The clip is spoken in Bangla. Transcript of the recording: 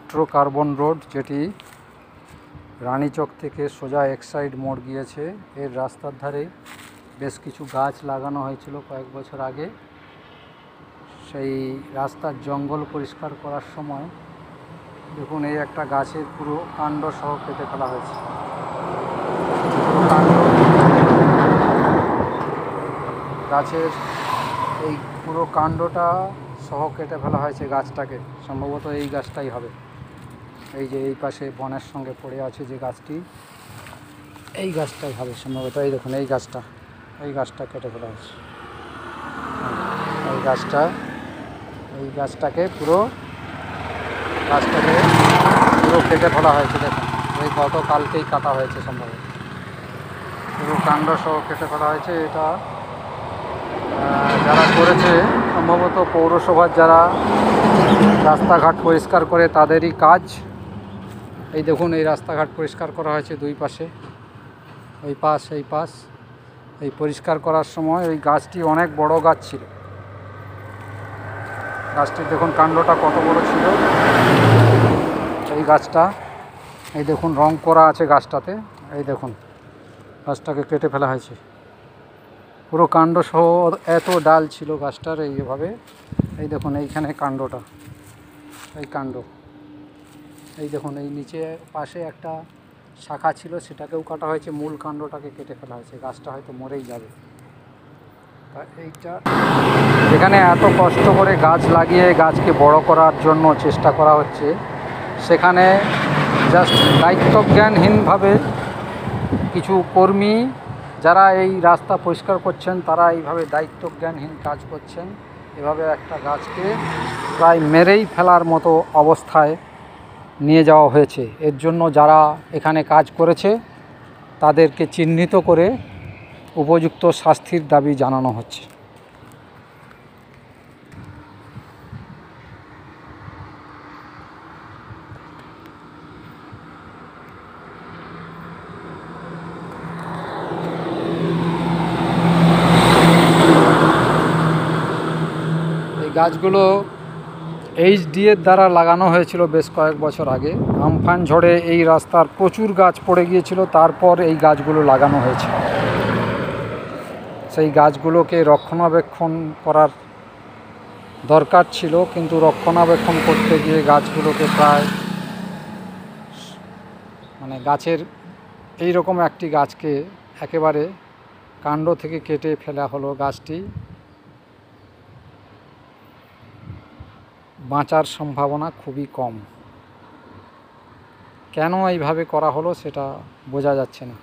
মেট্রো কার্বন রোড, যেটি রানীচক থেকে সোজা এক সাইড মোড় গিয়েছে। এর রাস্তার ধারে বেশ কিছু গাছ লাগানো হয়েছিল কয়েক বছর আগে। সেই রাস্তার জঙ্গল পরিষ্কার করার সময় দেখুন এই একটা গাছের পুরো কাণ্ড সহ কেটে ফেলা হয়েছে। গাছের এই পুরো কাণ্ডটা সহ কেটে ফেলা হয়েছে গাছটাকে। সম্ভবত এই গাছটাই হবে। এই যে এই পাশে বনের সঙ্গে পড়ে আছে যে গাছটি, এই গাছটাই হবে সম্ভবত। এই দেখুন এই গাছটা কেটে ফেলা হয়েছে। এই গাছটাকে পুরো কেটে ফেলা হয়েছে। দেখুন এই গতকালকেই কাটা হয়েছে সম্ভবত। পুরো কাণ্ড সহ কেটে ফেলা হয়েছে। এটা যারা করেছে সম্ভবত পৌরসভার যারা রাস্তাঘাট পরিষ্কার করে তাদেরই কাজ। এই দেখুন এই রাস্তাঘাট পরিষ্কার করা হয়েছে দুই পাশে, এই পাশ। এই পরিষ্কার করার সময় ওই গাছটি অনেক বড় গাছ ছিল। গাছটির দেখুন কাণ্ডটা কত বড় ছিল। এই গাছটা এই দেখুন রং করা আছে গাছটাতে। এই দেখুন গাছটাকে কেটে ফেলা হয়েছে। পুরো কাণ্ড সহ এত ডাল ছিল গাছটার এইভাবে। এই দেখুন এইখানে কাণ্ডটা, এই কাণ্ড। এই দেখুন এই নিচে পাশে একটা শাখা ছিল, সেটাকেও কাটা হয়েছে। মূল কাণ্ডটাকে কেটে ফেলা হয়েছে। গাছটা হয়তো মরেই যাবে। এইটা যেখানে এত কষ্ট করে গাছ লাগিয়ে গাছকে বড় করার জন্য চেষ্টা করা হচ্ছে, সেখানে জাস্ট দায়িত্বজ্ঞানহীনভাবে কিছু কর্মী যারা এই রাস্তা পরিষ্কার করছেন, তারা এইভাবে দায়িত্বজ্ঞানহীন কাজ করছেন। এভাবে একটা গাছকে প্রায় মেরেই ফেলার মতো অবস্থায় নিয়ে যাওয়া হয়েছে। এর জন্য যারা এখানে কাজ করেছে তাদেরকে চিহ্নিত করে উপযুক্ত শাস্তির দাবি জানানো হচ্ছে। এই গাছগুলো এইচডিএর দ্বারা লাগানো হয়েছিল বেশ কয়েক বছর আগে। আমফান ঝড়ে এই রাস্তার প্রচুর গাছ পড়ে গিয়েছিল, তারপর এই গাছগুলো লাগানো হয়েছে। সেই গাছগুলোকে রক্ষণাবেক্ষণ করার দরকার ছিল, কিন্তু রক্ষণাবেক্ষণ করতে গিয়ে গাছগুলোকে প্রায় গাছের এই রকম একটি গাছকে একেবারে কাণ্ড থেকে কেটে ফেলা হলো। গাছটি বাঁচার সম্ভাবনা খুবই কম। কেন এইভাবে করা হলো সেটা বোঝা যাচ্ছে না।